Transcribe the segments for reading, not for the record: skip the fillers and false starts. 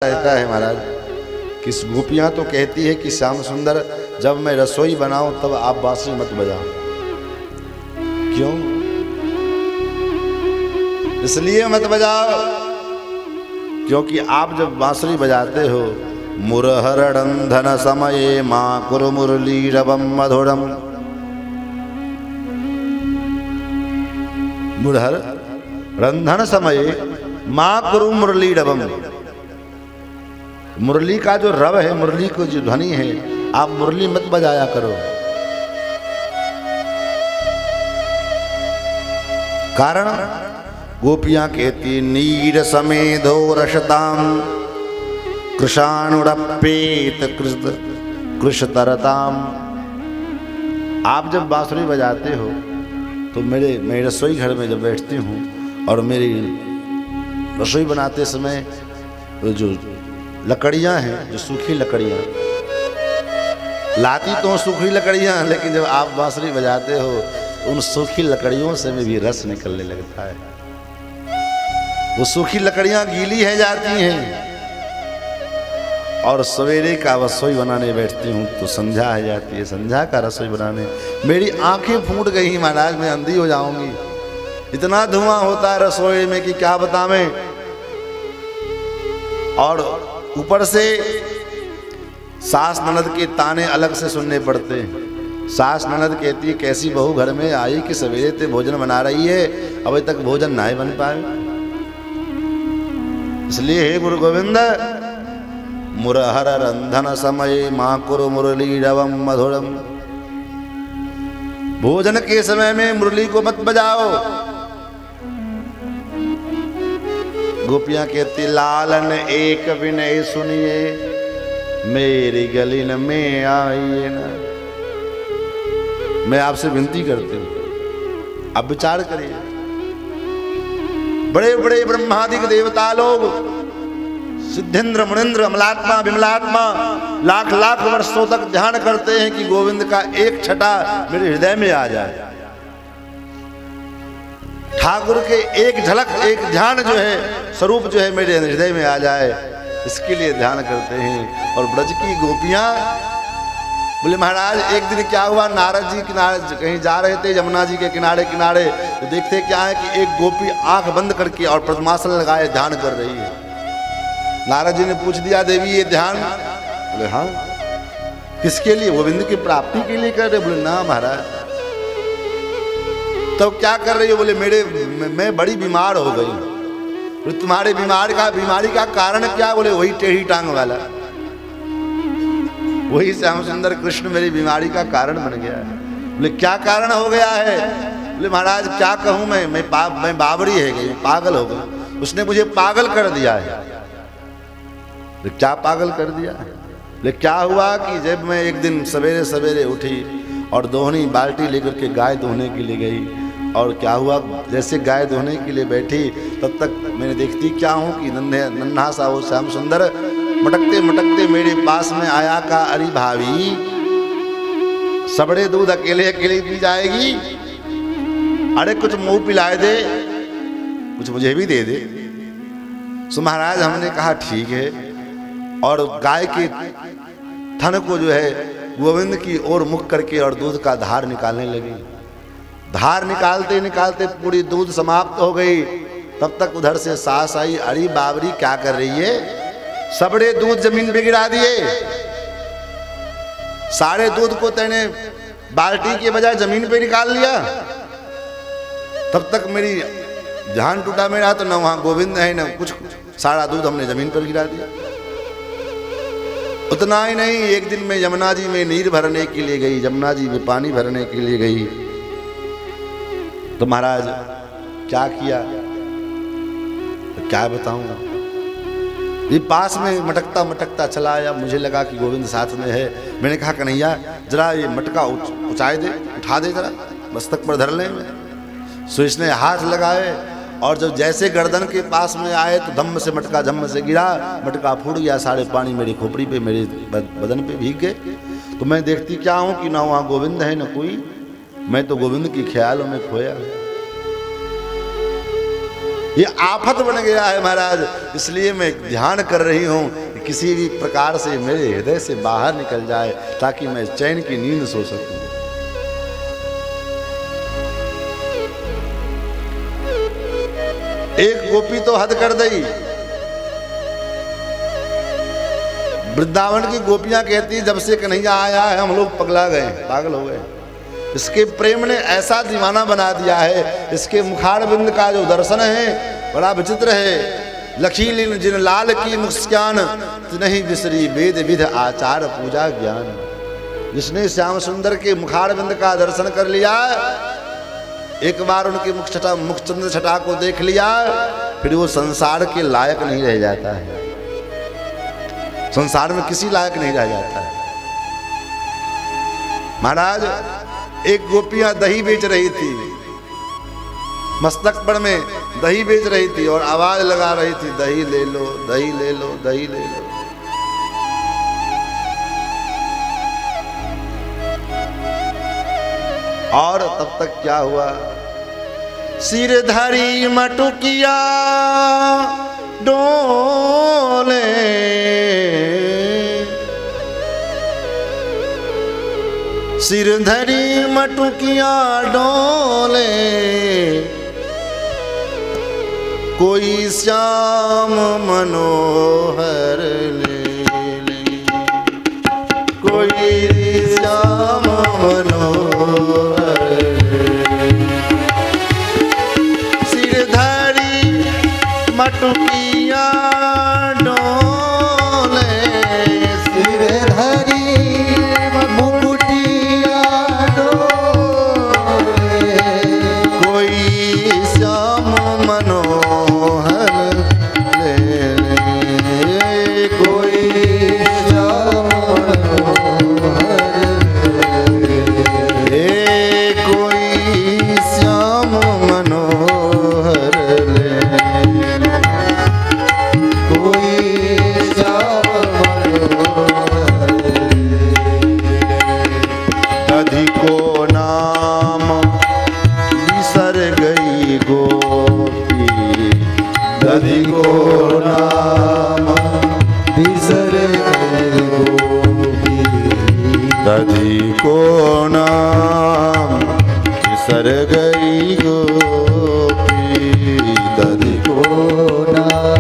रहता है महाराज कि गोपियाँ तो कहती है कि श्याम सुंदर जब मैं रसोई बनाऊं तब आप बांसुरी मत बजाओ। क्यों? इसलिए मत बजाओ क्योंकि आप जब बांसुरी बजाते हो मुरहर रंधन समये माँ कुरु मुरली रवम मधुरम, मुरहर रंधन समये माँ कुरु मुरली रवम, मुरली का जो रव है, मुरली को जो ध्वनि है, आप मुरली मत बजाया करो। कारण गोपियां कहती नीर समेधो रशताम कृषाणुरपेत कृषतरताम। आप जब बांसुरी बजाते हो तो मैं रसोई घर में जब बैठती हूँ और मेरी रसोई बनाते समय जो लकड़ियां हैं, जो सूखी लकड़ियां लाती तो सूखी लकड़ियां, लेकिन जब आप बांसुरी बजाते हो तो उन सूखी लकड़ियों से भी रस निकलने लगता है। वो सूखी लकड़ियां गीली है जाती हैं और सवेरे का रसोई बनाने बैठती हूँ तो संध्या है जाती है। संध्या का रसोई बनाने मेरी आंखें फूट गई महाराज, मैं अंधी हो जाऊंगी। इतना धुआं होता है रसोई में कि क्या बतावें। और ऊपर से सास ननद के ताने अलग से सुनने पड़ते हैं। सास ननद कहती है कैसी बहू घर में आई कि सवेरे ते भोजन बना रही है, अभी तक भोजन ना ही बन पाए। इसलिए हे गुरु गोविंद मुरहर रंधन समय माँ कुरु मुरली रवम मधुरम, भोजन के समय में मुरली को मत बजाओ। गोपियां कहती लालन एक विनय सुनिए मेरी गलिन में आइए ना। मैं आपसे विनती करती हूं, आप विचार करिए। बड़े बड़े ब्रह्मादिक देवता लोग, सिद्धेंद्र मुनिंद्र अमलात्मा विमलात्मा लाख लाख वर्षों तक ध्यान करते हैं कि गोविंद का एक छटा मेरे हृदय में आ जाए, ठाकुर के एक झलक एक ध्यान जो है स्वरूप जो है मेरे हृदय में आ जाए, इसके लिए ध्यान करते हैं। और ब्रज की गोपियां बोले महाराज एक दिन क्या हुआ, नारद जी किनारे कहीं जा रहे थे यमुना जी के किनारे किनारे, तो देखते क्या है कि एक गोपी आंख बंद करके और पद्मासन लगाए ध्यान कर रही है। नारद जी ने पूछ दिया देवी ये ध्यान? बोले हाँ। किसके लिए? गोविंद की प्राप्ति के लिए कर रहे? बोले ना महाराज। तो क्या कर रही हो? बोले मैं बड़ी बीमार हो गई। तुम्हारे बीमारी का कारण क्या? बोले वही टेढ़ी टांग वाला, वही श्याम सुंदर कृष्ण मेरी बीमारी का कारण बन गया है। बोले क्या कारण हो गया है? बोले महाराज क्या कहूं मैं बाबरी है गई, पागल हो गई, उसने मुझे पागल कर दिया है। बोले क्या पागल कर दिया? बोले क्या हुआ कि जब मैं एक दिन सवेरे सवेरे उठी और दोहनी बाल्टी लेकर के गाय दोहने के लिए गई, और क्या हुआ जैसे गाय धोने के लिए बैठी तब तक मैंने देखती क्या हूँ कि नन्हा सा वो श्याम सुंदर मटकते मटकते मेरे पास में आया का अरे भाभी सबड़े दूध अकेले अकेले पी जाएगी, अरे कुछ मुंह पिलाए दे, कुछ मुझे भी दे दे। सो महाराज हमने कहा ठीक है, और गाय के थन को जो है गोविंद की ओर मुख करके और दूध का धार निकालने लगी। धार निकालते निकालते पूरी दूध समाप्त हो गई। तब तक उधर से सास आई, अरे बाबरी क्या कर रही है? सबड़े दूध जमीन पे गिरा दिए, सारे दूध को तेने बाल्टी के बजाय जमीन पे निकाल लिया। तब तक मेरी ध्यान टूटा मेरा, तो न वहां गोविंद है न कुछ, सारा दूध हमने जमीन पर गिरा दिया। उतना ही नहीं, एक दिन मैं यमुना जी में नीर भरने के लिए गई, यमुना जी में पानी भरने के लिए गई, तो महाराज क्या किया तो क्या बताऊंगा। ये पास में मटकता मटकता चला आया, मुझे लगा कि गोविंद साथ में है। मैंने कहा कन्हैया जरा ये मटका उठाए दे, उठा दे जरा, मस्तक पर धर ले। सो इसने हाथ लगाए और जब जैसे गर्दन के पास में आए तो धम्म से मटका झम्म से गिरा, मटका फूट गया, सारे पानी मेरी खोपड़ी पे मेरे बदन पे भीग गए। तो मैं देखती क्या हूँ कि ना वहाँ गोविंद है न कोई, मैं तो गोविंद की ख्यालों में खोया। ये आफत बन गया है महाराज। इसलिए मैं ध्यान कर रही हूँ कि किसी भी प्रकार से मेरे हृदय से बाहर निकल जाए ताकि मैं चैन की नींद सो सकूं। एक गोपी तो हद कर दी। वृंदावन की गोपियां कहती जब से कन्हैया आया है हम लोग पगला गए, पागल हो गए। इसके प्रेम ने ऐसा दीवाना बना दिया है। इसके मुखार बिंद का जो दर्शन है बड़ा विचित्र है। लखीलीन जिन लाल की मुस्कान नहीं बिसरी वेद विध आचार पूजा ज्ञान। जिसने श्याम सुंदर के मुखार बिंद का दर्शन कर लिया, एक बार उनके मुखचंद्र छटा को देख लिया, फिर वो संसार के लायक नहीं रह जाता है। संसार में किसी लायक नहीं रह जाता है। महाराज एक गोपियां दही बेच रही थी, मस्तक पर में दही बेच रही थी और आवाज लगा रही थी, दही ले लो, दही ले लो, दही ले लो। और तब तक क्या हुआ, सिरधरी मटुकिया डोले, सिरधरी मटुकिया डोले, कोई श्याम मनोहर ले ले, कोई श्याम मनोहर ले। सिरधरी मटुकिया डोले, सिरधरी मुकुटिया डोले, कोई श्याम मनोहर ले ले, कोई श्याम मनोहर ले, कोई श्याम मनोहर ले, कोई श्याम मनोहर ले। दधि को नाम बिसर गई गोपी, दधि को नाम बिसर गई गोपी, दधि को नाम बिसर गई गोपी, दधि को नाम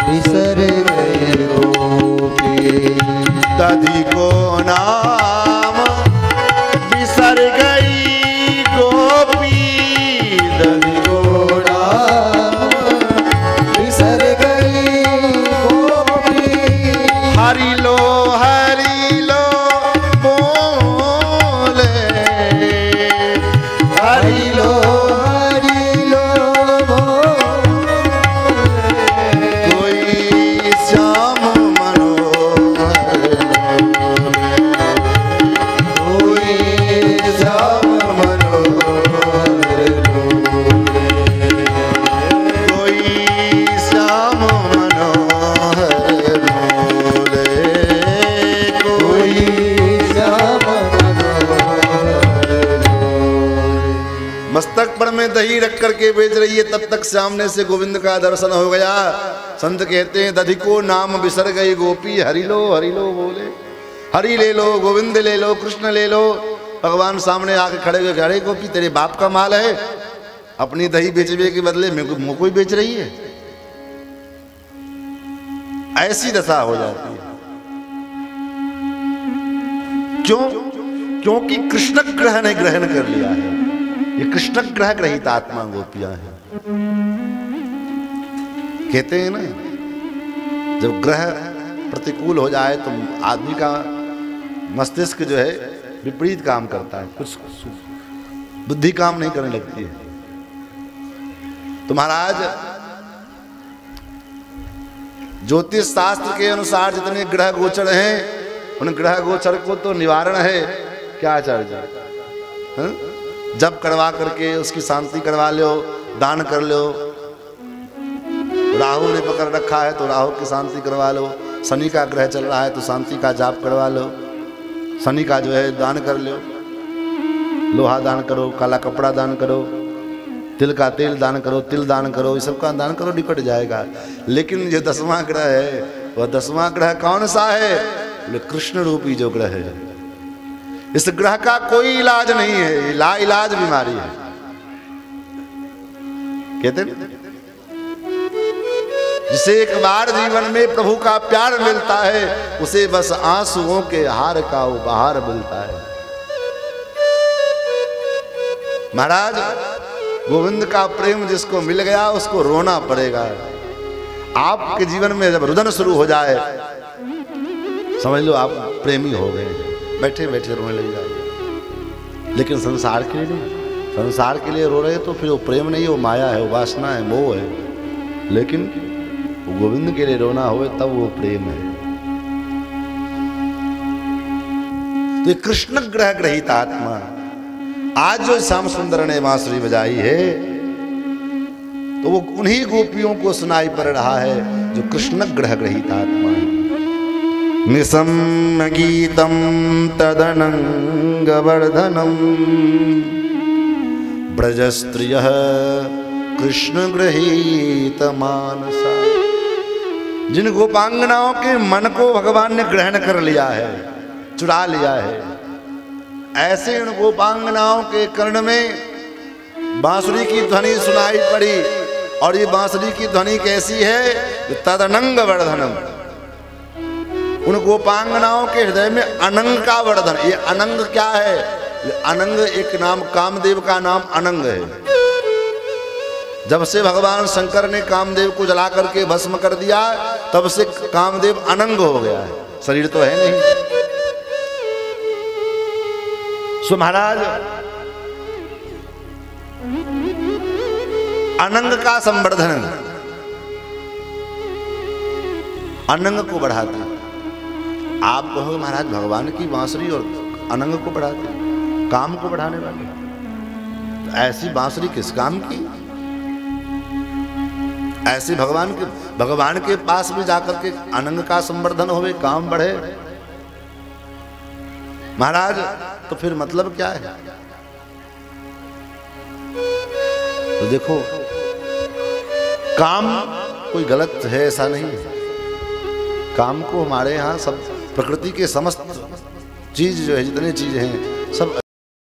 बिसर गई गोपी, दधि को नाम बिसर गई गोपी, दधि को नाम बिसर गई गोपी। हरि लो बोले, हरि लो बोले, कोई श्याम मनोहर बोले, कोई श्याम मनोहर बोले, कोई श्याम मनोहर बोले, कोई श्याम मनोहर बोले। मस्तक पर में दही रख करके बेच रही है, तब तक सामने से गोविंद का दर्शन हो गया। संत कहते हैं दधि को नाम बिसर गई गोपी, हरि लो बोले, हरि ले लो, गोविंद ले लो, कृष्ण ले लो। भगवान सामने आके खड़े हुए, अरे गोपी तेरे बाप का माल है, अपनी दही बेचने के बदले मेरे को ही बेच रही है। ऐसी दशा हो जाती है। क्यों? क्योंकि कृष्ण ग्रह ने ग्रहण कर लिया है। ये कृष्ण ग्रह ग्रहित आत्मा गोपियां हैं। कहते हैं ना, जब ग्रह प्रतिकूल हो जाए तो आदमी का मस्तिष्क जो है विपरीत काम करता है, कुछ बुद्धि काम नहीं करने लगती है। तो महाराज ज्योतिष शास्त्र के अनुसार जितने ग्रह गोचर हैं, उन ग्रह गोचर को तो निवारण है। क्या आचार्य, जप करवा करके उसकी शांति करवा लो, दान कर लो। राहु ने पकड़ रखा है तो राहु की शांति करवा लो। शनि का ग्रह चल रहा है तो शांति का जाप करवा लो, शनि का जो है दान कर लो, लोहा दान करो, काला कपड़ा दान करो, तिल का तेल दान करो, तिल दान करो, ये सब का दान करो, निकट जाएगा। लेकिन जो 10वां ग्रह है, वह 10वां ग्रह कौन सा है? बोले कृष्ण रूपी जो ग्रह है। इस ग्रह का कोई इलाज नहीं है, लाइलाज बीमारी है। कहते हैं जिसे एक बार जीवन में प्रभु का प्यार मिलता है, उसे बस आंसुओं के हार का उपहार मिलता है। महाराज, गोविंद का प्रेम जिसको मिल गया उसको रोना पड़ेगा। आपके जीवन में जब रुदन शुरू हो जाए, समझ लो आप प्रेमी हो गए, बैठे बैठे रोने लग जाए। लेकिन संसार के लिए नहीं, संसार के लिए रो रहे तो फिर वो प्रेम नहीं, वो माया है, वो वासना है, मोह है। लेकिन वो गोविंद के लिए रोना हो तब वो प्रेम है। तो कृष्ण ग्रह ग्रहित आत्मा, आज जो श्याम सुंदर ने बांसुरी बजाई है, तो वो उन्हीं गोपियों को सुनाई पड़ रहा है जो कृष्ण ग्रह ग्रहित आत्मा है। निसम गीतम तदनंग वर्धनम ब्रजस्त्रियः कृष्ण गृहीत मानसा। जिन गोपांगनाओं के मन को भगवान ने ग्रहण कर लिया है, चुरा लिया है, ऐसे उन गोपांगनाओं के कर्ण में बांसुरी की ध्वनि सुनाई पड़ी। और ये बांसुरी की ध्वनि कैसी है? तदनंग वर्धनम, उन गोपांगनाओं के हृदय में अनंग का वर्धन। ये अनंग क्या है? अनंग एक नाम, कामदेव का नाम अनंग है। जब से भगवान शंकर ने कामदेव को जला करके भस्म कर दिया, तब से कामदेव अनंग हो गया है, शरीर तो है नहीं। सो महाराज, अनंग का संवर्धन अनंग को बढ़ाता। आप कहोगे महाराज भगवान की बांसुरी और अनंग को बढ़ाते, काम को बढ़ाने वाले, तो ऐसी बांसुरी किस काम की? ऐसे भगवान के पास में जाकर के अनंग का संवर्धन होवे, काम बढ़े। महाराज, तो फिर मतलब क्या है? तो देखो, काम कोई गलत है ऐसा नहीं है। काम को हमारे यहाँ सब प्रकृति के समस्त चीज जो है, जितने चीज हैं सब